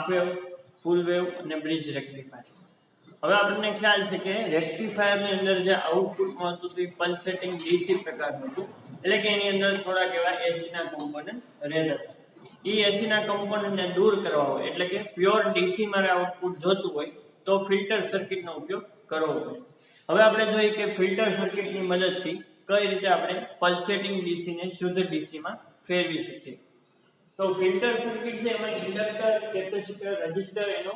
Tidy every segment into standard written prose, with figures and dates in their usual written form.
Wave, full wave અને bridge rectifier. હવે આપણને ખ્યાલ છે કે રેક્ટિફાયરની અંદર જે આઉટપુટ મળતું હતું એ પલ્સેટિંગ ડીસી પ્રકારનું હતું, એટલે કે એની અંદર થોડાક એવા એસીના કોમ્પોનન્ટ રહેતા હતા. એ એસીના કોમ્પોનન્ટને દૂર કરવા હોય, એટલે કે પ્યોર ડીસી મારે આઉટપુટ જોતું હોય તો ફિલ્ટર સર્કિટનો ઉપયોગ કરવો પડે. હવે આપણે જોઈએ કે ફિલ્ટર સર્કિટની મદદથી કઈ રીતે આપણે પલ્સેટિંગ ડીસીને શુદ્ધ ડીસીમાં ફેરવી શકીએ. તો ફિલ્ટર સર્કિટ છે એમાં ઇન્ડક્ટર, કેપેસિટર, રેઝિસ્ટર એનો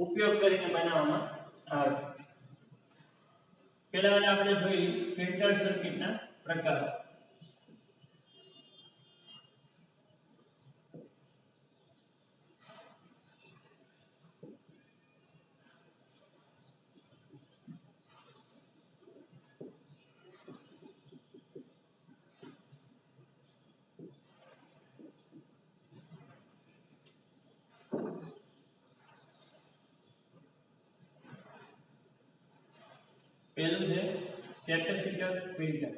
ઉપયોગ કરીને બનાવવામાં આવે. પહેલા આપણે જોઈએ ફિલ્ટર સર્કિટના પ્રકાર. પહેલું છે કેપેસિટર ફિલ્ટર.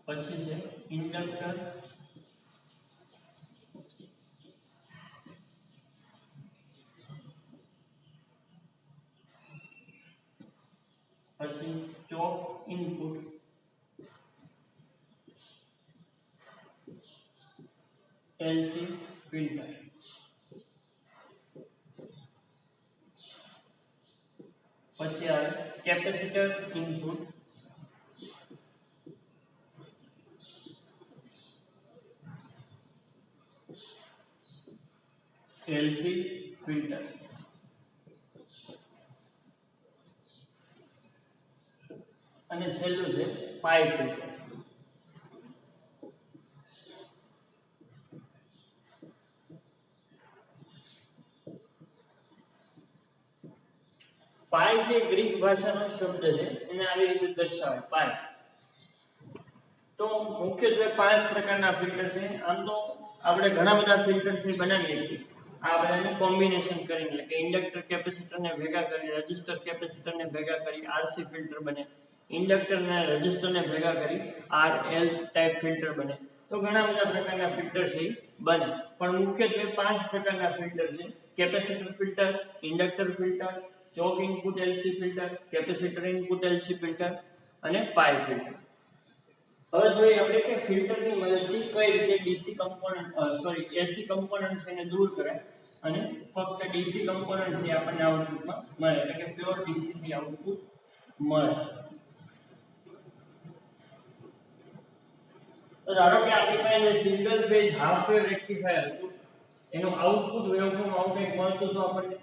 પછી છે ઇન્ડક્ટર, પછી ચોક ઇનપુટ, એલસી ફિલ્ટર. પછી આવે કેપેસિટર ઇનપુટ, એલસી ફિલ્ટર. અને છેલ્લું છે પાઈ ફિલ્ટર. પાઈ છે ગ્રીક ભાષાનો શબ્દ છે, એને આવી રીતે દર્શાવે પાઈ. તો મુખ્યત્વે 5 પ્રકારના ફિલ્ટર છે. આમ તો આપણે ઘણા બધા ફિલ્ટર છે બનાવીએ છીએ. આ બધાનું કોમ્બિનેશન કરીને, એટલે કે ઇન્ડક્ટર કેપેસિટરને ભેગા કરી, રેઝિસ્ટર કેપેસિટરને ભેગા કરી આરસી ફિલ્ટર બને, ઇન્ડક્ટર ને રેઝિસ્ટરને ભેગા કરી આરએલ ટાઈપ ફિલ્ટર બને. તો ઘણા બધા પ્રકારના ફિલ્ટર છે બને, પણ મુખ્યત્વે 5 પ્રકારના ફિલ્ટર છે: capacitor filter, inductor filter, choke input LC filter, capacitor input LC filter અને પાઈ ફિલ્ટર. હવે જોઈએ આપણે કે ફિલ્ટરની મદદથી કઈ રીતે ડીસી કોમ્પોનન્ટ એસી કોમ્પોનન્ટ છે એને દૂર કરાય અને ફક્ત ડીસી કોમ્પોનન્ટ છે આપણને આઉટપુટમાં મળે, એટલે કે પ્યોર ડીસી થી આઉટપુટ મળે. તો ધારો કે આપણી પાસે single phase half wave rectifier હતું, એનું આઉટપુટ વેવફોર્મ આવું કંઈક મળતું હતું આપણને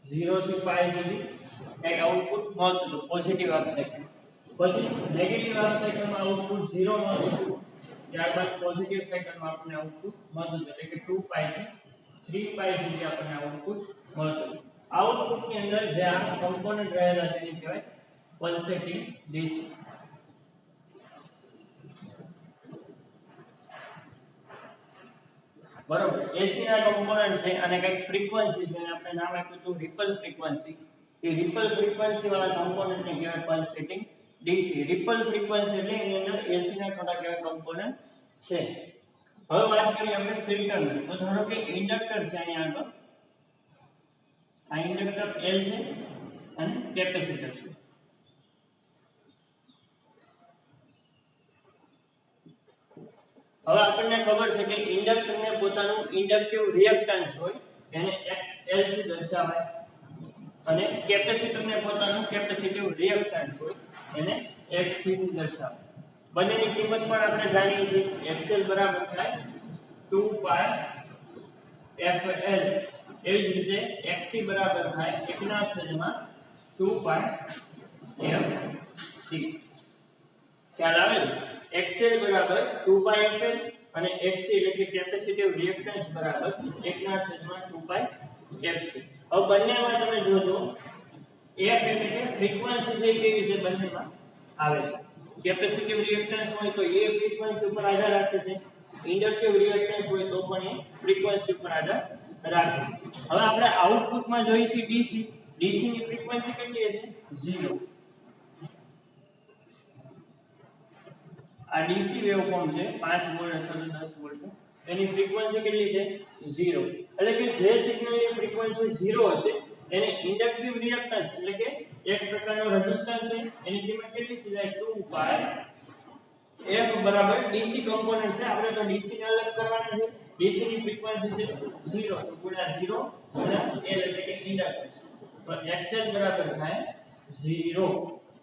0 થી પાઈ સુધી કંઈક આઉટપુટ મળતું હતું પોઝિટિવ હાફ સાયકલ. પછી નેગેટિવ હાફ સાયકલમાં આઉટપુટ 0 મળતું હતું, ત્યારબાદ પોઝિટિવ સાયકલમાં આપણને આઉટપુટ મળતું હતું, એટલે કે 2 પાઈ થી 3 પાઈ સુધી આપણને આઉટપુટ મળતું હતું. આઉટપુટની અંદર જે આ કોમ્પોનન્ટ રહેલા છે એને કહેવાય પલ્સેટિંગ ડીસી. બરોબર. એસી ના કોમ્પોનન્ટ છે અને કંઈક ફ્રીક્વન્સી છે, આપણે નામ આપ્યું હતું રિપલ ફ્રીક્વન્સી. એ રિપલ ફ્રીક્વન્સી વાળા કોમ્પોનન્ટને કહેવાય પલ્સેટિંગ ડીસી. રિપલ ફ્રીક્વન્સી એટલે એની અંદર એસી ના થોડા કેવા કોમ્પોનન્ટ છે. હવે વાત કરીએ આપણે ફિલ્ટરની. તો ધારો કે ઇન્ડક્ટર છે અહીંયા આગળ, આ ઇન્ડક્ટર એલ છે અને કેપેસિટર છે. હવે આપણને ખબર છે કે ઇન્ડક્ટરને પોતાનું ઇન્ડક્ટિવ રિએક્ટન્સ હોય એને XL થી દર્શાવાય, અને કેપેસિટરને પોતાનું કેપેસિટિવ રિએક્ટન્સ હોય એને XC થી દર્શાવાય. બંનેની કિંમત પણ આપણે જાણીએ છીએ. XL બરાબર થાય 2 પાઈ FL. એવી જ રીતે XC બરાબર થાય 1/2 પાઈ FC. ખ્યાલ આવે છે? XL બરાબર 2 પાઈ FL અને XC એટલે કે કેપેસિટિવ રિએક્ટન્સ બરાબર 1/2 પાઈ FC. હવે બંનેમાં તમે જોજો F એટલે કે ફ્રીક્વન્સી છે કેવી છે બંનેમાં આવે છે. કેપેસિટિવ રિએક્ટન્સ હોય તો એ ફ્રીક્વન્સી ઉપર આધાર રાખે છે, ઇન્ડક્ટિવ રિએક્ટન્સ હોય તો પણ એ ફ્રીક્વન્સી ઉપર આધાર રાખે. હવે આપણે આઉટપુટમાં જોઈશું ડીસી. ડીસી ની ફ્રીક્વન્સી કેટલી હશે? 0. આ ડીસી વેવફોર્મ છે 5 વોલ્ટ અથવા 10 વોલ્ટ, એની ફ્રીક્વન્સી કેટલી છે 0, એટલે કે જે સિગ્નલની ફ્રીક્વન્સી 0 હશે એને ઇન્ડક્ટિવ રિએક્ટન્સ એટલે કે એક પ્રકારનો રેઝિસ્ટન્સ છે, એની કિંમત કેટલી થઈ જાય 2 પાઈ f બરાબર ડીસી કોમ્પોનન્ટ છે, આપણે તો ડીસી ને અલગ કરવાના છે, ડીસી ની ફ્રીક્વન્સી છે 0 તો ગુણ્યા 0 ગુણ્યા l એટલે કે ઇન્ડક્ટન્સ, તો xl બરાબર થાય 0.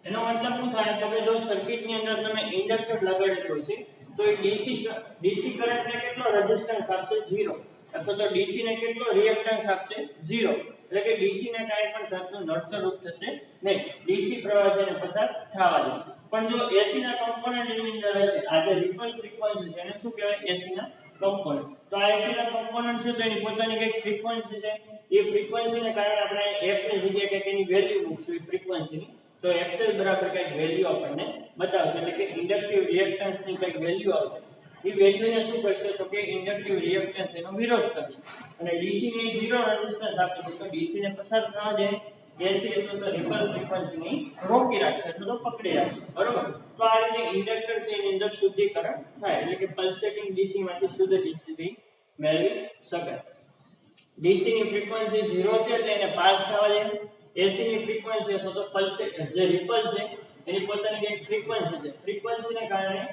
એનો મતલબ શું થાય તો કે જો સર્કિટ ની અંદર તમે ઇન્ડક્ટર લગાડેલો છે તો એ ડીસી કરંટ ને કેટલો રેઝિસ્ટન્સ આપશે 0, અથવા તો ડીસી ને કેટલો રિએક્ટન્સ આપશે 0, એટલે કે ડીસી ને કાંઈ પણ જાતનું નડતરરૂપ થશે નહીં, ડીસી પ્રવાહ છે એને પસાર થવા દે. પણ જો એસી ના કોમ્પોનન્ટ ની અંદર હશે, આ જે રિપલ ફ્રીક્વન્સી છે એને શું કહેવાય એસી ના કોમ્પોનન્ટ, તો આ એસી ના કોમ્પોનન્ટ છે તો એની પોતાની કઈ ફ્રીક્વન્સી છે, એ ફ્રીક્વન્સીને કારણે આપણે f ની જગ્યાએ કંઈક એની વેલ્યુ મૂકશું એ ફ્રીક્વન્સીની, તો xl બરાબર કંઈક વેલ્યુ આપણને બતાવશે, એટલે કે ઇન્ડક્ટિવ રિએક્ટન્સ ની કંઈક વેલ્યુ આવશે, એ વેલ્યુને શું કરશે તો કે ઇન્ડક્ટિવ રિએક્ટન્સ એનો વિરોધ કરશે, અને ડીસી ને 0 રેઝિસ્ટન્સ આપે છે તો ડીસી ને પસાર થવા દે, એસી એટલે તો રિપલ ફ્રીક્વન્સીની રોકી રાખશે અથવા તો પકડી રાખશે, બરોબર. તો આ રીતે ઇન્ડક્ટર છે એની અંદર શુદ્ધિકરણ થાય, એટલે કે પલ્સેટિંગ ડીસી માંથી શુદ્ધ ડીસી મેળવી શકાય. ડીસી ની ફ્રીક્વન્સી 0 છે એટલે એને પાસ થવા દે, એસી ની ફ્રીક્વન્સી અથવા તો પલ્સેટ જે રિપલ છે એની પોતાની કંઈક ફ્રીક્વન્સી છે, ફ્રીક્વન્સીને કારણે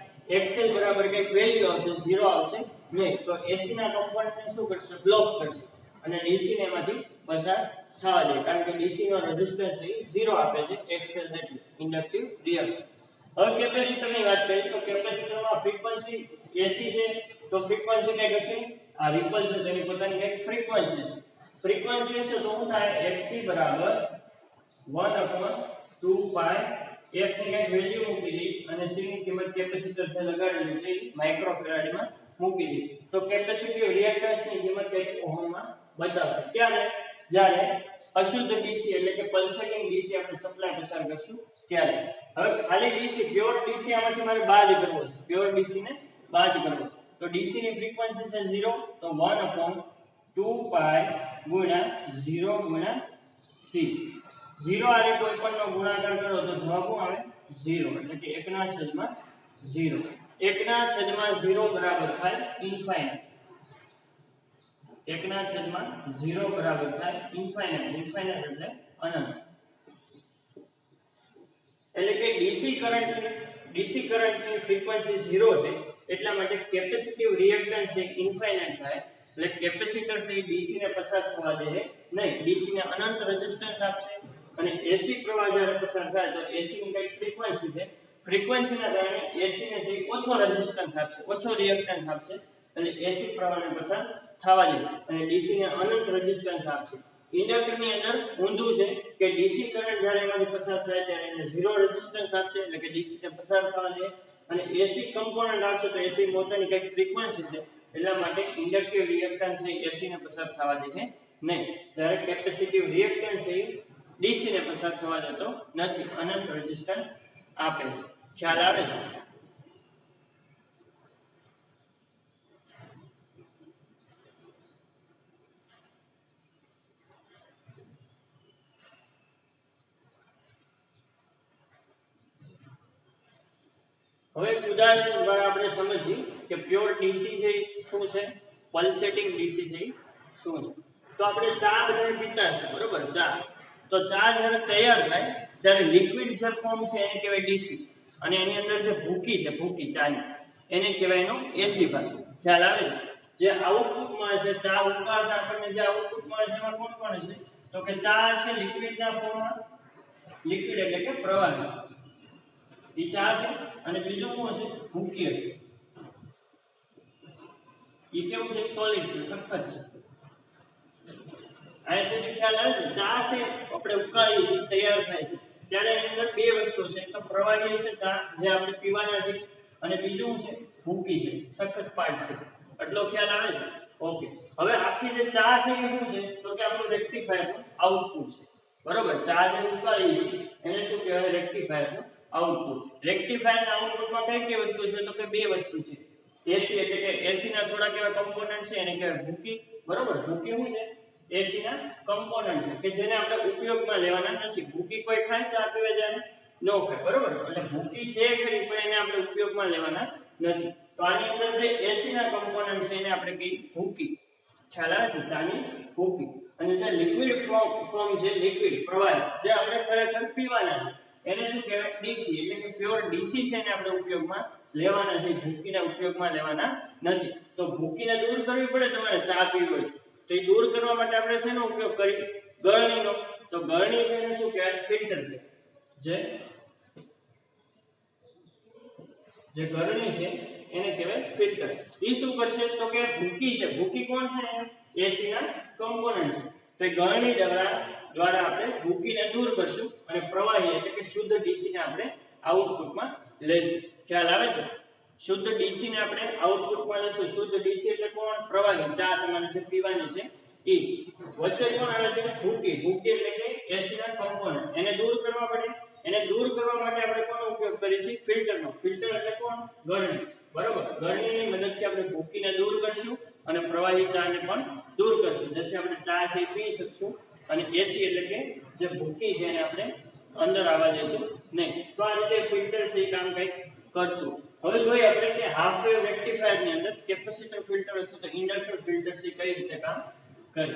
xl બરાબર કંઈક વેલ્યુ આવશે 0 આવશે નહીં, તો એસી ના કોમ્પોનન્ટને શું કરશે બ્લોક કરશે અને ડીસી ને એમાંથી પસાર થવા દે, કારણ કે ડીસી નો રેઝિસ્ટન્સ 0 આપે છે xl એટલે ઇન્ડક્ટિવ રિએક્ટન્સ. હવે કેપેસિટર ની વાત કરીએ તો કેપેસિટરમાં ફ્રીક્વન્સી એસી છે તો ફ્રીક્વન્સી કંઈક હશે, આ રિપલ છે તેની પોતાની કંઈક ફ્રીક્વન્સી છે, ફ્રીક્વન્સી હશે તો શું થાય xc બરાબર 1/2 પાઈ f ની કંઈક વેલ્યુ મૂકી દી અને c ની કિંમત કેપેસિટર છે લગાડેલી છે માઇક્રોફેરાડ માં મૂકી દી, તો કેપેસિટિવ રિએક્ટન્સ ની કિંમત કંઈક ઓહમ માં બતાવશે, ત્યારે જ્યારે અશુદ્ધ ડીસી એટલે કે પલ્સેટિંગ ડીસી આપણે સપ્લાય પસાર કરશું ત્યારે. હવે ખાલી ડીસી પ્યોર ડીસી આમાંથી મારે બાદ કરવો છે, પ્યોર ડીસી ને બાદ કરવો છે, તો ડીસી ની ફ્રીક્વન્સી છે 0 તો 1/2 પાઈ ગુણ્યા 0 ગુણ્યા c, 0 આરે કોઈ પણ નો ગુણાકાર કરો તો જવાબ શું આવે 0, એટલે કે 1/0, 1/0 બરાબર થાય ઇન્ફાઇનાઇટ, 1/0 બરાબર થાય ઇન્ફાઇનાઇટ, ઇન્ફાઇનાઇટ એટલે અનંત, એટલે કે ડીસી કરંટની ફ્રીક્વન્સી 0 છે એટલા માટે કેપેસિટિવ રિએક્ટન્સ છે ઇન્ફાઇનાઇટ થાય, એટલે કેપેસિટર છે એ ડીસી ને પસાર થવા દે નહીં, ડીસી ને અનંત રેઝિસ્ટન્સ આપશે, અને એસી પ્રવાહ જ્યારે પસાર થાય તો એસી ની કઈ ફ્રીક્વન્સી છે, ફ્રીક્વન્સીના કારણે એસી ને જે ઓછો રેઝિસ્ટન્સ આપશે, ઓછો રિએક્ટન્સ આપશે, એટલે એસી પ્રવાહને પસાર થવા દે અને ડીસી ને અનંત રેઝિસ્ટન્સ આપશે. ઇન્ડક્ટર ની અંદર ઊંધું છે કે ડીસી કરંટ જ્યારે એમાંથી પસાર થાય ત્યારે એને 0 રેઝિસ્ટન્સ આપશે, એટલે કે ડીસી ને પસાર થવા દે, અને એસી કમ્પોનન્ટ આવશે તો એસી પોતાની કંઈક ફ્રીક્વન્સી છે એટલા માટે ઇન્ડક્ટિવ રિએક્ટન્સ છે એસી ને પસાર થવા દે છે નહીં, જ્યારે કેપેસિટિવ રિએક્ટન્સ છે ડીસી ને પસાર થવા દેતો નથી, અનંત રેઝિસ્ટન્સ આપે છે. ખ્યાલ આવે છે? હવે એક ઉદાહરણ દ્વારા આપણે સમજીએ કે પ્યોર ડીસી છે શું છે, પલ્સેટિંગ ડીસી છે શું છે. તો આપણે ચા બધા પીતા હશે, બરોબર, ચા, તો ચા જ્યારે તૈયાર થાય ત્યારે લિક્વિડ જે ફોર્મ છે એને કહેવાય ડીસી, અને એની અંદર જે ભૂકી છે, ભૂકી ચાની, એને કહેવાય એનો એસી ભાગ. ખ્યાલ આવે છે? જે આઉટપુટ મળે છે ચા ઉકાળતા આપણને જે આઉટપુટ મળે છે એમાં કોણ કોણ છે તો કે ચા છે લિક્વિડના ફોર્મમાં, લિક્વિડ એટલે કે પ્રવાહી, એ ચા છે, અને બીજું શું છે ભૂકી છે, એ કેવું છે સોલિડ છે, સખત છે. આ સુધી ખ્યાલ આવે છે? ચા છે આપણે ઉકાળીએ છીએ તૈયાર થાય છે ત્યારે એની અંદર બે વસ્તુ છે, એક તો પ્રવાહી છે ચા જે આપણે પીવાના છે, અને બીજું છે ભૂકી છે, સખત પાર્ટ છે. એટલો ખ્યાલ આવે છે? ઓકે. હવે આખી જે ચા છે એ શું છે તો કે આપણું રેક્ટિફાયરનું આઉટપુટ છે, બરોબર. ચા જે ઉકાળી છે એને શું કહેવાય રેક્ટિફાયરનું આઉટપુટ. રેક્ટિફાયરના આઉટપુટમાં કઈ કઈ વસ્તુ છે તો કે બે વસ્તુ છે, એસી એટલે કે એસી ના થોડા કેવા કમ્પોનન્ટ છે એને કહેવાય ભૂકી, બરોબર. ભૂકી શું છે? એસી ના કમ્પોનન્ટ છે કે જેને આપણે ઉપયોગમાં લેવાના નથી. ભૂકી કોઈ ખાય ચા પીવે ત્યારે નો ખાય, બરોબર. એટલે ભૂકી છે ખરી પણ એને આપણે ઉપયોગમાં લેવાના નથી. તો આની અંદર જે એસી ના કમ્પોનન્ટ છે એને આપણે કહીએ ભૂકી. ખ્યાલ આવે છે? ચાની ભૂકી. અને જે લિક્વિડ ફોર્મ છે, લિક્વિડ પ્રવાહી, જે આપણે ખરેખર પીવાના છે, એને શું કહેવાય? ડીસી. એટલે કે પ્યોર ડીસી છે એને આપણે ઉપયોગમાં લેવાના છે, ભૂકીના ઉપયોગમાં લેવાના નથી. તો ભૂકીને દૂર કરવી પડે તમારે ચા પીવી હોય તો એ દૂર કરવા માટે આપણે શેનો ઉપયોગ કરી? ગળણીનો. તો ગળણી છે એને શું કહેવાય? ફિલ્ટર કહેવાય. જે ગળણી છે એને કહેવાય ફિલ્ટર. એ શું કરશે? તો કે ભૂકી છે, ભૂકી કોણ છે? એસી ના કમ્પોનન્ટ છે. તો એ ગળણી દ્વારા આપણે ભૂકીને દૂર કરશું અને પ્રવાહી એટલે કે શુદ્ધ ડીસી ને આપણે આઉટપુટમાં લઈશું. ખ્યાલ આવે છે? શુદ્ધ ડીસી ને આપણે આઉટપુટમાં લઈશું. શુદ્ધ ડીસી એટલે કોણ? પ્રવાહી. ચા તમારે જે પીવાની છે એ. વચ્ચે કોણ આવે છે? ભૂકી. ભૂકી એટલે કે એસી ના કમ્પોનન્ટ. એને દૂર કરવા પડે. એને દૂર કરવા માટે આપણે કોનો ઉપયોગ કરીશું? ફિલ્ટરનો. ફિલ્ટર એટલે કોણ? ગળણી. બરોબર. ગળણીની મદદથી આપણે ભૂકીને દૂર કરશું અને પ્રવાહી ચાને પણ દૂર કરશું, જેથી આપણે ચા છે પી શકશું. અને એસી એટલે કે જે ભૂકી છે એને આપણે અંદર આવવા દઈશું નહીં. તો આ રીતે ફિલ્ટર છે એ કામ કંઈક કરતું. હવે જોઈએ આપણે કે હાફ વેવ રેક્ટિફાયર ની અંદર કેપેસિટર ફિલ્ટર અથવા તો ઇન્ડક્ટર ફિલ્ટર છે કઈ રીતે કામ કરે.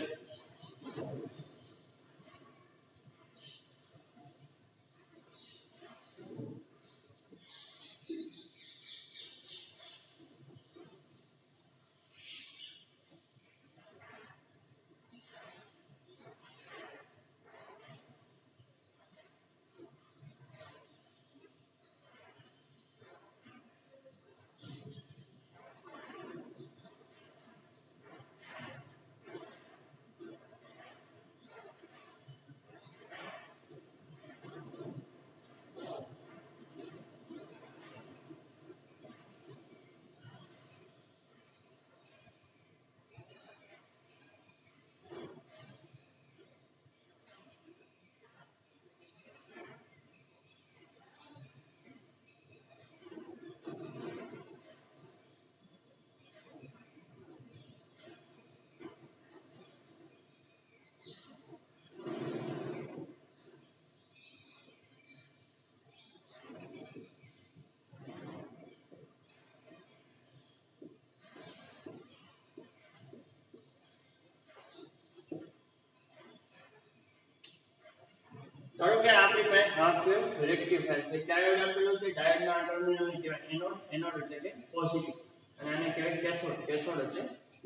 ધારો કે આપણી પાસે હાફ વેવ રેક્ટિફાયર છે. ડાયોડ આપેલો છે. ડાયોડના ટર્મિનલ કહેવાય એનોડ. એનોડ એટલે કે પોઝિટિવ અને આને કહેવાય કેથોડ. કેથોડ એટલે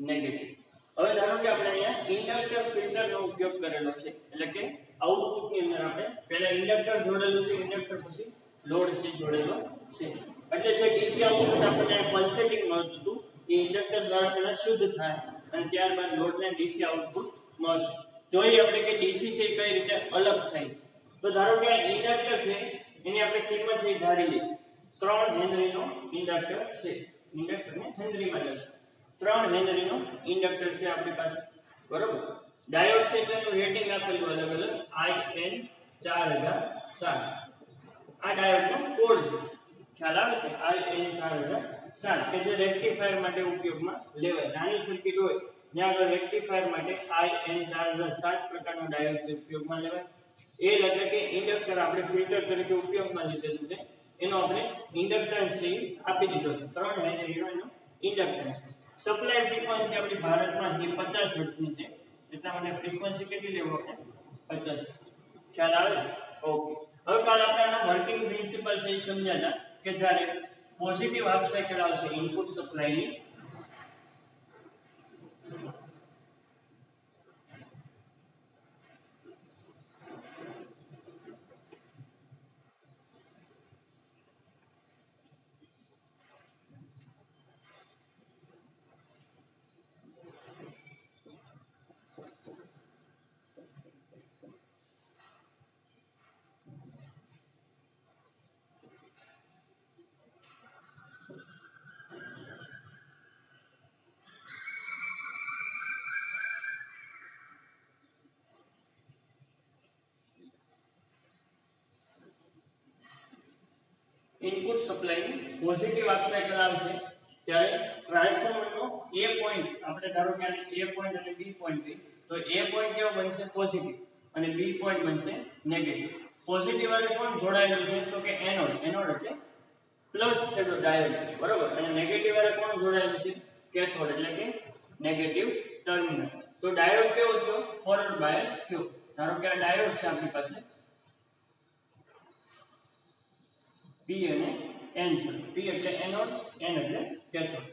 નેગેટિવ. હવે ધારો કે આપણે અહીંયા ઇન્ડક્ટર ફિલ્ટરનો ઉપયોગ કરેલો છે. એટલે કે આઉટપુટની અંદર આપણે પહેલા ઇન્ડક્ટર જોડેલું છે. ઇન્ડક્ટર પછી લોડ છે જોડેલો છે. એટલે જે ડીસી આઉટપુટ આપણને પલ્સેટિંગ મળતું હતું એ ઇન્ડક્ટર દ્વારા પહેલા શુદ્ધ થાય અને ત્યારબાદ લોડને ડીસી આઉટપુટ મળશે. જોઈએ આપણે કે ડીસી છે કઈ રીતે અલગ થાય છે. તો ધારો કે આ ઇન્ડક્ટર છે એની આપણે કિંમત છે ધારી લઈએ. 3 હેનરીનો ઇન્ડક્ટર છે. ઇન્ડક્ટરને હેનરીમાં લેશું. 3 હેનરીનો ઇન્ડક્ટર છે આપણી પાસે, બરોબર. ડાયોડ છે તેનું રેટિંગ આપેલું અલગ અલગ IN 4007. આ ડાયોડનો કોડ છે. ખ્યાલ આવે છે? IN 4007 કે જે રેક્ટિફાયર માટે ઉપયોગમાં લેવાય. નાની સર્કિટ હોય ત્યાં આગળ રેક્ટિફાયર માટે IN 4007 પ્રકારનો ડાયોડ છે ઉપયોગમાં લેવાય. એલ એટલે કે ઇન્ડક્ટર આપણે ફિલ્ટર તરીકે ઉપયોગમાં લીધેલું છે. એનો આપણે ઇન્ડક્ટન્સ છે આપી દીધો છે. 3 હેનરીનો એનો ઇન્ડક્ટન્સ. સપ્લાય ફ્રીક્વન્સી આપણી ભારતમાં 50 હર્ટ્ઝની છે. એટલા માટે ફ્રીક્વન્સી કેટલી લેવો આપણે? 50. ખ્યાલ આવે છે? ઓકે. હવે કાલ આપણે આનો વર્કિંગ પ્રિન્સિપલ છે એ સમજ્યા હતા કે જ્યારે પોઝિટિવ હાફ સાયકલ આવશે ઇનપુટ સપ્લાયની ઇનપુટ સપ્લાયની પોઝિટિવ હાફ સાયકલ આવશે ત્યારે ટ્રાન્સફોર્મરનો એ પોઈન્ટ આપણે ધારો કે આને એ પોઈન્ટ અને બી પોઈન્ટ કહી તો એ પોઈન્ટ કેવો બનશે? પોઝિટિવ અને બી પોઈન્ટ બનશે નેગેટિવ. પોઝિટિવ વાળું કોણ જોડાયેલું છે તો કે એનોડ. એનોડ એટલે પ્લસ છેડો ડાયોડ, બરોબર. અને નેગેટિવ વાળું કોણ જોડાયેલું છે કેથોડ એટલે કે નેગેટિવ ટર્મિનલ. તો ડાયોડ કેવો થયો ફોરવર્ડ બાયસ થયો. ધારો કે આ ડાયોડ છે આપણી પાસે P અને N છે. P એટલે એનોડ, N એટલે કેથોડ.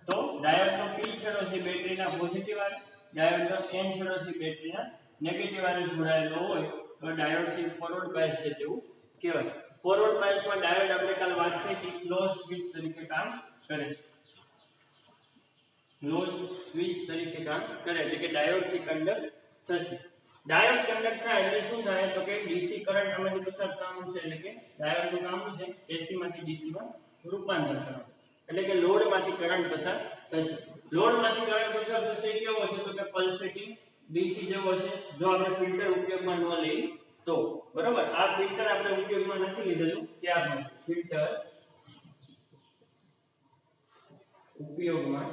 તો ડાયોડનો P છેડો છે બેટરીના પોઝિટિવ વાળે, ડાયોડનો N છેડો છે બેટરીના નેગેટિવ વાળે જોડાયેલો હોય તો ડાયોડ છે ફોરવર્ડ બાયસ છે તેવું કહેવાય. ફોરવર્ડ બાયસમાં ડાયોડ આપણે કાલે વાત થઈ હતી ક્લોઝ સ્વિચ તરીકે કામ કરે છે. ક્લોઝ સ્વિચ તરીકે કામ કરે એટલે કે ડાયોડ છે કન્ડક્ટ થશે. ડાયોડ કન્ડક્ટ થાય એટલે શું થાય તો કે ડીસી કરંટ આમાંથી પસાર થવાનું છે. એટલે કે ડાયોડનું કામ છે એસી માંથી ડીસી માં રૂપાંતર કરવાનું. એટલે કે લોડમાંથી કરંટ પસાર થશે. લોડમાંથી કરંટ પસાર થશે કેવો છે તો કે પલ્સેટિંગ ડીસી જેવો છે. જો આપણે ફિલ્ટર ઉપયોગમાં ન લઈએ તો, બરોબર. આ ફિલ્ટર આપણે ઉપયોગમાં નથી લીધેલું ત્યારનું ફિલ્ટર ઉપયોગમાં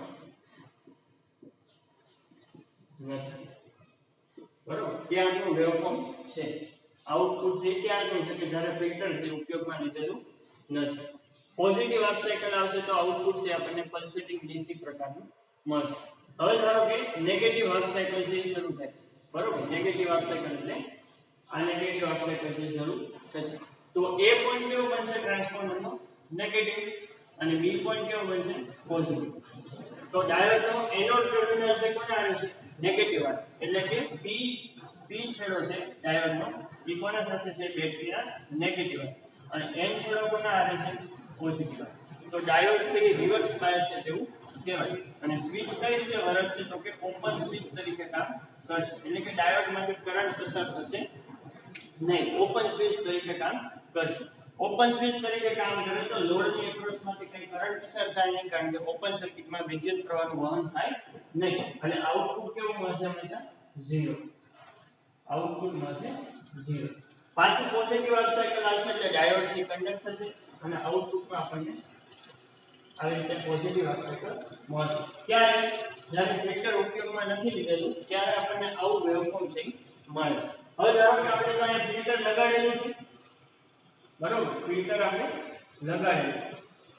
નથી, બરોબર. ત્યારનું વેવફોર્મ છે. આઉટપુટ છે ત્યારનું છે કે જ્યારે ફિલ્ટર છે ઉપયોગમાં લીધેલું નથી. પોઝિટિવ હાફ સાયકલ આવશે તો આઉટપુટ છે આપણને પલ્સેટિંગ ડીસી પ્રકારનું મળશે. હવે ધારો કે નેગેટિવ હાફ સાયકલ છે એ શરૂ થાય છે, બરોબર. નેગેટિવ હાફ સાયકલ એટલે આ નેગેટિવ હાફ સાયકલ છે શરૂ થશે. તો એ પોઈન્ટ કેવો બનશે ટ્રાન્સફોર્મરનો નેગેટિવ અને બી પોઈન્ટ કેવો બનશે પોઝિટિવ. તો ડાયોડનો એનોડ ટર્મિનલ છે કોને આવે છે નેગેટિવ વાળો. એટલે કે પી છેડો છે ડાયોડનો એ કોના સાથે છે બેટરીના નેગેટિવ અને એન છેડો કોના આવે છે પોઝિટિવ. તો ડાયોડ છે એ રિવર્સ બાયસ છે તેવું કહેવાય. અને સ્વિચ કઈ રીતે વર્તશે તો કે ઓપન સ્વિચ તરીકે કામ કરશે. એટલે કે ડાયોડમાંથી કરંટ પસાર થશે નહીં, ઓપન સ્વિચ તરીકે કામ કરશે. ઓપન સ્વિચ તરીકે કામ કરે તો લોડની એક્રોસમાંથી કઈ કરંટ પસાર થાય નહીં, કારણ કે ઓપન સર્કિટમાં વિદ્યુત પ્રવાહનું વહન થાય નહીં. અને આઉટપુટ કેવું મળશે હંમેશા 0. આઉટપુટ મળશે 0. પાછી પોઝિટિવ હાફ સાયકલ આવશે એટલે ડાયોડ થી કન્ડક્ટ થશે અને આઉટપુટમાં આપણને આવી રીતે પોઝિટિવ હાફ સાયકલ મળશે. ત્યારે જ્યારે ફિલ્ટર ઉપયોગમાં નથી લીધેલું ત્યારે આપણને આવું વેવફોર્મ છે મળે. હવે ધારો કે આપણે અહીંયા ફિલ્ટર લગાડેલું છે, બરોબર. ફિલ્ટર આપણે લગાડેલું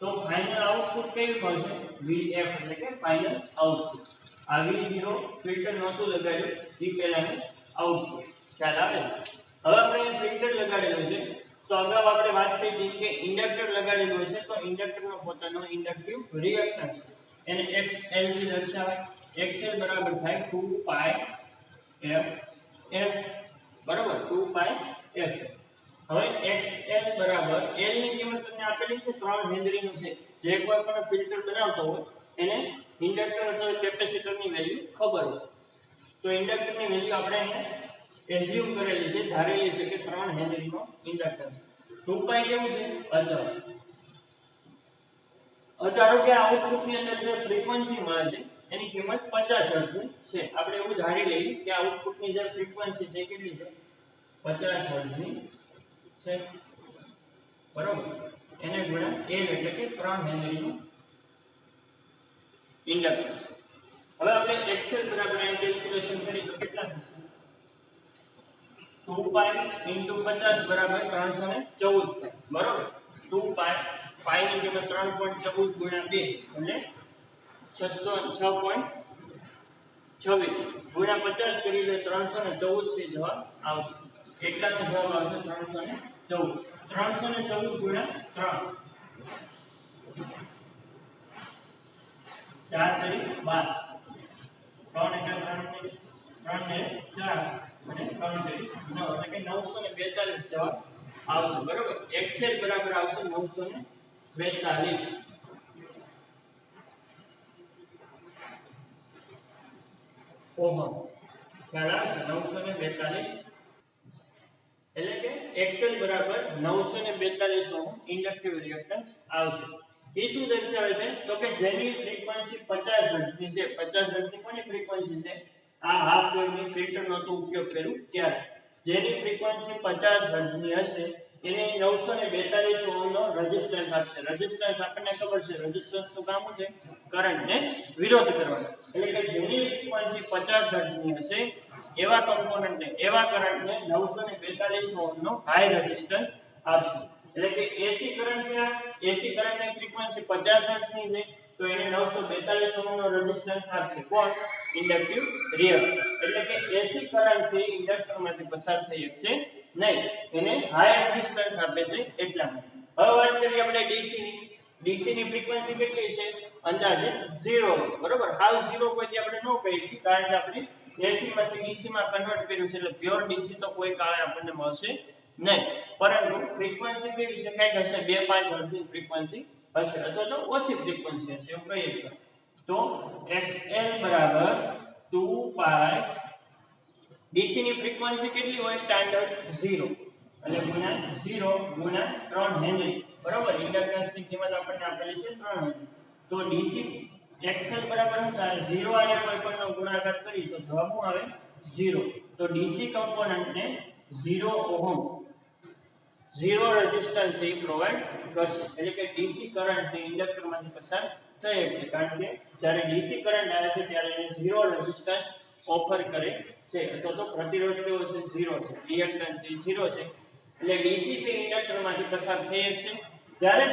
તો ફાઇનલ આઉટપુટ કેવું મળશે VF એટલે કે ફાઇનલ આઉટપુટ. આ V0 ફિલ્ટર નહોતું લગાડ્યું એ પહેલાનું આઉટપુટ ખ્યાલ આવે. હવે આપણે ફિલ્ટર લગાડેલું છે તો અગાઉ આપણે વાત કરી હતી કે ઇન્ડક્ટર લગાડેલું હશે તો ઇન્ડક્ટરનો પોતાનો ઇન્ડક્ટિવ રિએક્ટન્સ એને XL થી દર્શાવાય. XL બરાબર થાય 2πf f, બરાબર. 2πf. હવે XL બરાબર L ની કિંમત તમને આપેલી છે 3 હેનરીનું છે. જે કોઈ પણ ફિલ્ટર બનાવતો હોય એને ઇન્ડક્ટર અથવા કેપેસિટરની વેલ્યુ ખબર હોય તો ઇન્ડક્ટરની વેલ્યુ આપણે અહીંયા એઝ્યુમ કરેલી છે, ધારેલી છે કે 3 હેનરીનો ઇન્ડક્ટર. 2π કેવું છે અચળ. ધારો કે આઉટપુટની અંદર જે ફ્રીક્વન્સી મળે છે એની કિંમત 50 હર્ટ્ઝ છે. આપણે એવું ધારી લઈએ કે આઉટપુટની જે ફ્રીક્વન્સી છે કેટલી છે 50 હર્ટ્ઝની છે, બરોબર. એને ગુણ્યા L એટલે કે 3 હેનરીનું ઇન્ડક્ટર છે. હવે આપણે XL બરાબર અહીં કેલ્ક્યુલેશન કરી તો કેટલા થશે 2π * 50 બરાબર 314 થાય, બરોબર. 2π π ની કિંમત 3.14 ગુણ્યા 2 એટલે 606.26 ગુણ્યા 50 કરી એટલે 314 છે જવાબ આવશે. કેટલાનો જવાબ આવશે 314. 314 ગુણ્યા 3 4 તરી 12 3 ને 4 અને 3 તરી 9 એટલે કે 942 જવાબ આવશે, બરોબર. XL બરાબર આવશે 942 ઓહમ. ખ્યાલ આવે છે 942 એટલે કે XL બરાબર 942 ઓહમ ઇન્ડક્ટિવ રિએક્ટન્સ આવશે. એ શું દર્શાવે છે તો કે જેની ફ્રીક્વન્સી 50 હર્ટ્ઝ ની છે. 50 હર્ટ્ઝ ની કોની ફ્રીક્વન્સી છે આ હાફ વેવની ફિલ્ટરનો તો ઉપયોગ કર્યું ત્યારે જેની ફ્રીક્વન્સી 50 હર્ટ્ઝ ની હશે એને 942 ઓહમનો રેઝિસ્ટન્સ આપશે. રેઝિસ્ટન્સ આપણને ખબર છે રેઝિસ્ટન્સ નું કામ છે કરંટને વિરોધ કરવાનો. એટલે કે જેની ફ્રીક્વન્સી 50 હર્ટ્ઝ ની હશે એવા કમ્પોનન્ટને એવા કરંટને 942 ઓહ્મનો હાઈ રેઝિસ્ટન્સ આપશે. એટલે કે એસી કરંટ છે, એસી કરંટની ફ્રીક્વન્સી 50 હર્ટ્ઝની છે, તો એને 942 ઓહ્મનો રેઝિસ્ટન્સ આપશે. કોણ? Inductive reactor. એટલે કે એસી કરંટ છે ઇન્ડક્ટરમાંથી પસાર થઈ શકશે નહીં, એને હાઈ રેઝિસ્ટન્સ આપે છે એટલા માટે. હવે વાત કરીએ આપણે ડીસી ની ફ્રીક્વન્સી કેટલી છે? અંદાજે 0 છે, બરોબર. હાવ 0 કોઈ આપણે ન કહી, કારણ કે આપણે એસી માંથી ડીસી માં કન્વર્ટ કર્યું છે, એટલે પ્યોર ડીસી તો કોઈ કાળે આપણને મળશે નહીં. પરંતુ ફ્રીક્વન્સી કેવી છે? કંઈક હશે 2-5 હર્ટ્ઝની ફ્રીક્વન્સી હશે, અથવા તો ઓછી ફ્રીક્વન્સી હશે એવું કહીએ તો xl બરાબર 2π. ડીસી ની ફ્રીક્વન્સી કેટલી હોય? સ્ટાન્ડર્ડ 0 એટલે ગુણ્યા 0 ગુણ્યા 3 હેનરી, બરોબર. ઇન્ડક્ટન્સની કિંમત આપણને આપેલી છે 3 હેનરી. તો ડીસી xl બરાબર શું થાય? 0 અને કોઈ પણનો ગુણાકાર કરી તો જવાબ શું આવે? 0. તો ડીસી કમ્પોનન્ટને 0 ઓહમ 0 રેઝિસ્ટન્સ એ પ્રોવાઈડ કરશે. એટલે કે ડીસી કરંટ છે ઇન્ડક્ટરમાંથી પસાર થઈ શકશે, કારણ કે જ્યારે ડીસી કરંટ આવે છે ત્યારે એને 0 રેઝિસ્ટન્સ ઓફર કરે છે, અથવા તો પ્રતિરોધ કેવો છે? 0 છે, રિએક્ટન્સ એ 0 છે. એટલે ડીસી છે ઇન્ડક્ટરમાંથી પસાર થઈ શકશે. જ્યારે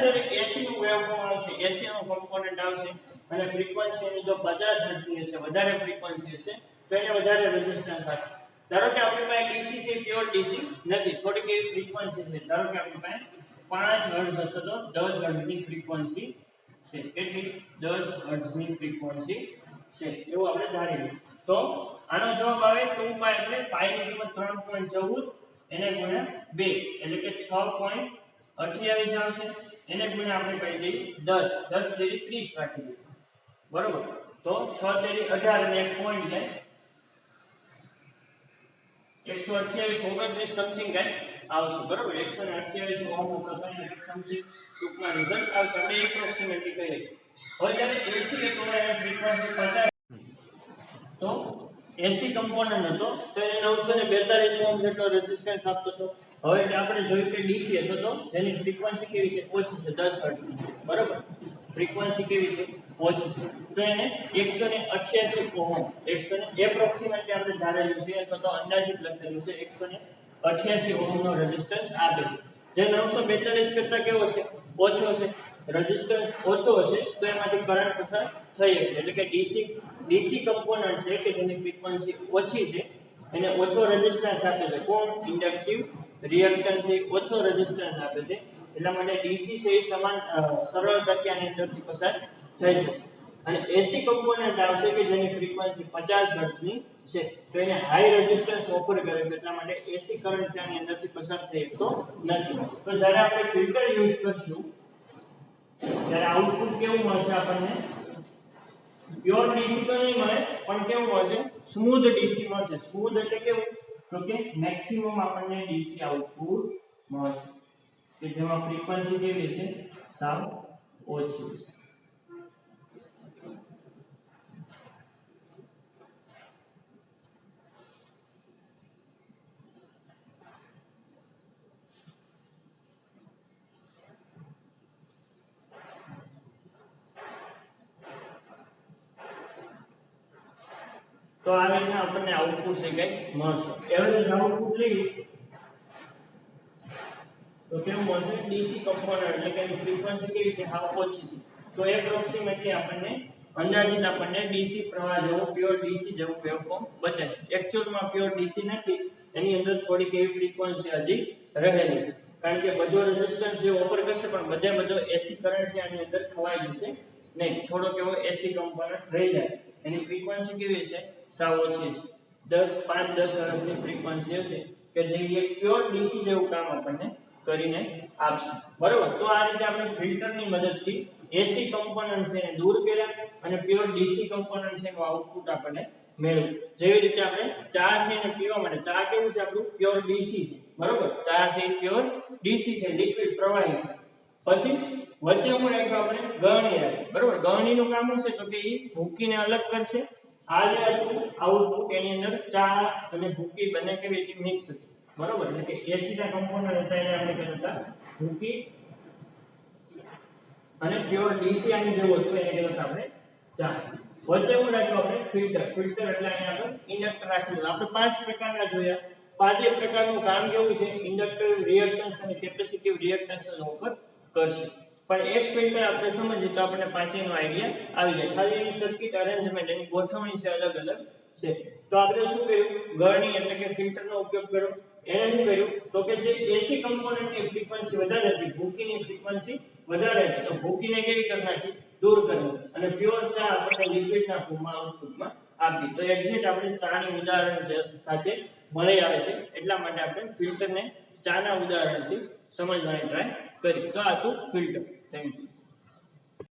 એસી નું વેવફોર્મ આવશે, એસી નો કમ્પોનન્ટ આવશે અને ફ્રીક્વન્સી એની જો 50 હર્ટ્ઝની હશે, વધારે ફ્રીક્વન્સી હશે, તો એને વધારે રેઝિસ્ટન્સ આપશે. ધારો કે આપણી પાસે ડીસી છે, પ્યોર ડીસી નથી, થોડીક એવી ફ્રીક્વન્સી છે. ધારો કે આપણી પાસે 5 હર્ટ્ઝ અથવા તો 10 હર્ટ્ઝની ફ્રીક્વન્સી છે. કેટલી? 10 હર્ટ્ઝની ફ્રીક્વન્સી છે એવું આપણે ધારી લઈએ. તો આનો જવાબ આવે 2π, એટલે પાઈ ની કિંમત 3.14 એને ગુણ્યા 2 એટલે કે 6.28 આવશે. એને ગુણ્યા આપણે કહી દઈએ 10 10 તેરી 30 રાખી દઈએ, બરોબર. તો 6 તેરી 18 અને 1 પોઈન્ટ જાય 128 29 સમથિંગ કઈ આવશે, બરોબર. 128 ઓહમ ઉપર કઈ સમથિંગ ટૂંકમાં રિઝલ્ટ આવશે. આપણે એપ્રોક્સિમેટલી કહીએ. હવે જ્યારે એસી એટલે એની ફ્રીક્વન્સી 50, તો એસી કમ્પોનન્ટ હતો તો એને 942 ઓહમ જેટલો રેઝિસ્ટન્સ આપતો હતો. હવે એટલે આપણે જોયું કે ડીસી હતો તો જેની ફ્રીક્વન્સી કેવી છે? ઓછી છે, 10 હર્ટ્ઝની છે, બરોબર. ફ્રીક્વન્સી કેવી છે? ઓછી છે. તો એને 188 ઓહમ, 100 એપ્રોક્સિમેટલી આપણે ધારેલું છે અથવા તો અંદાજિત લખેલું છે, 188 ઓહમનો રેઝિસ્ટન્સ આપે છે. જે 942 કરતા કેવો છે? ઓછો છે. રેઝિસ્ટન્સ ઓછો હશે તો એમાંથી કરંટ પસાર થઈ શકશે. એટલે કે ડીસી કમ્પોનન્ટ છે કે જેની ફ્રીક્વન્સી ઓછી છે એને ઓછો રેઝિસ્ટન્સ આપે છે. કોણ? ઇન્ડક્ટિવ રિએક્ટન્સ એ ઓછો રેઝિસ્ટન્સ આપે છે. એટલા માટે ડીસી છે એ સમાન સરળતાથી આની અંદરથી પસાર થઈ જશે. અને એસી કમ્પોનન્ટ આવશે કે જેની ફ્રીક્વન્સી 50 હર્ટ્ઝની છે, તો એને હાઈ રેઝિસ્ટન્સ ઓફર કરે છે. એટલા માટે એસી કરંટ છે આની અંદરથી પસાર થઈ શકતો નથી. તો જ્યારે આપણે ફિલ્ટર યુઝ કરશું ત્યારે આઉટપુટ કેવું મળશે આપણને? પ્યોર ડીસી તો નહીં મળે, પણ કેવું મળશે? સ્મૂધ ડીસી મળશે. સ્મૂધ એટલે કેવું? તો કે મેક્સિમમ આપણને ડીસી આઉટપુટ મળશે કે જેમાં ફ્રીક્વન્સી કેવી છે? સાવ ઓછી છે. તો આ રીતના આપણને આઉટપુટ છે કંઈક મળશે. એવરેજ આઉટપુટ લઈ તો કેવું મળશે? ડીસી કમ્પોનન્ટ એટલે કે એની ફ્રીક્વન્સી કેવી છે? હાવ ઓછી છે. તો એપ્રોક્સિમેટલી આપણને અંદાજિત આપણને ડીસી પ્રવાહ જેવો પ્યોર ડીસી જેવું વેવફોર્મ બને છે. એક્ચ્યુઅલમાં પ્યોર ડીસી નથી, એની અંદર થોડીક એવી ફ્રીક્વન્સી હજી રહેલી છે, કારણ કે બધો રેઝિસ્ટન્સ જે ઓફર કરશે પણ બધો એસી કરંટ છે આની અંદર ખવાઈ જશે નહીં. થોડોક એવો એસી કમ્પોનન્ટ રહી જાય. એની ફ્રીક્વન્સી કેવી છે? સાવ ઓછી છે. 5-10 હર્ટ્ઝની ફ્રીક્વન્સી હશે કે જે એક પ્યોર ડીસી જેવું કામ આપણને કરીને આપશે, બરોબર. તો આ રીતે આપણે ફિલ્ટરની મદદથી એસી કમ્પોનન્ટ છે એને દૂર કર્યા અને પ્યોર ડીસી કમ્પોનન્ટ છે એનું આઉટપુટ આપણને મેળવ્યું. જેવી રીતે આપણે ચા છે એને પીવા માટે, ચા કેવું છે? આપણું પ્યોર ડીસી છે, બરોબર. ચા છે એ પ્યોર ડીસી છે, લિક્વિડ પ્રવાહી છે. પછી વચ્ચે હું રાખ્યું આપણે ગળણી રાખી, બરોબર. ગળણીનું કામ શું છે? તો કે એ ભૂકીને અલગ કરશે. આ જે હતું આઉટપુટ એની અંદર ચા અને ભૂકી બંને કેવી રીતે મિક્સ હતી, બરોબર. એટલે કે એસી ના કમ્પોનન્ટ હતા એને આપણે કહેતા હતા ભૂકી, અને પ્યોર ડીસી આની જેવું હતું એને કહેતા આપણે ચા. વચ્ચે હું રાખ્યું આપણે ફિલ્ટર એટલે અહીંયા આગળ ઇન્ડક્ટર રાખ્યું. આપણે 5 પ્રકારના જોયા. પાંચે પ્રકારનું કામ કેવું છે? ઇન્ડક્ટિવ રિએક્ટન્સ અને કેપેસિટિવ રિએક્ટન્સ ઉપર કરશે. પણ એક ફિલ્ટર આપણે સમજીએ તો આપણને પાંચેયનો આઈડિયા આવી જાય. ખાલી એની સર્કિટ અરેન્જમેન્ટ એની ગોઠવણી છે અલગ અલગ છે. તો આપણે શું કર્યું? ગળણી એટલે કે ફિલ્ટરનો ઉપયોગ કર્યો. એને શું કર્યું? તો કે જે એસી કમ્પોનન્ટની ફ્રીક્વન્સી વધારે હતી, ભૂકીની ફ્રીક્વન્સી વધારે હતી, તો ભૂકીને કેવી કરી નાખી? દૂર કરી. અને પ્યોર ચા આપણે લિક્વિડના ફોર્મમાં આઉટપુટમાં આપી. તો એક્ઝેક્ટ આપણે ચાની ઉદાહરણ સાથે મળી આવે છે. એટલા માટે આપણે ફિલ્ટરને ચાના ઉદાહરણથી સમજવાની ટ્રાય કરી. તો આ હતું ફિલ્ટર. Thank you.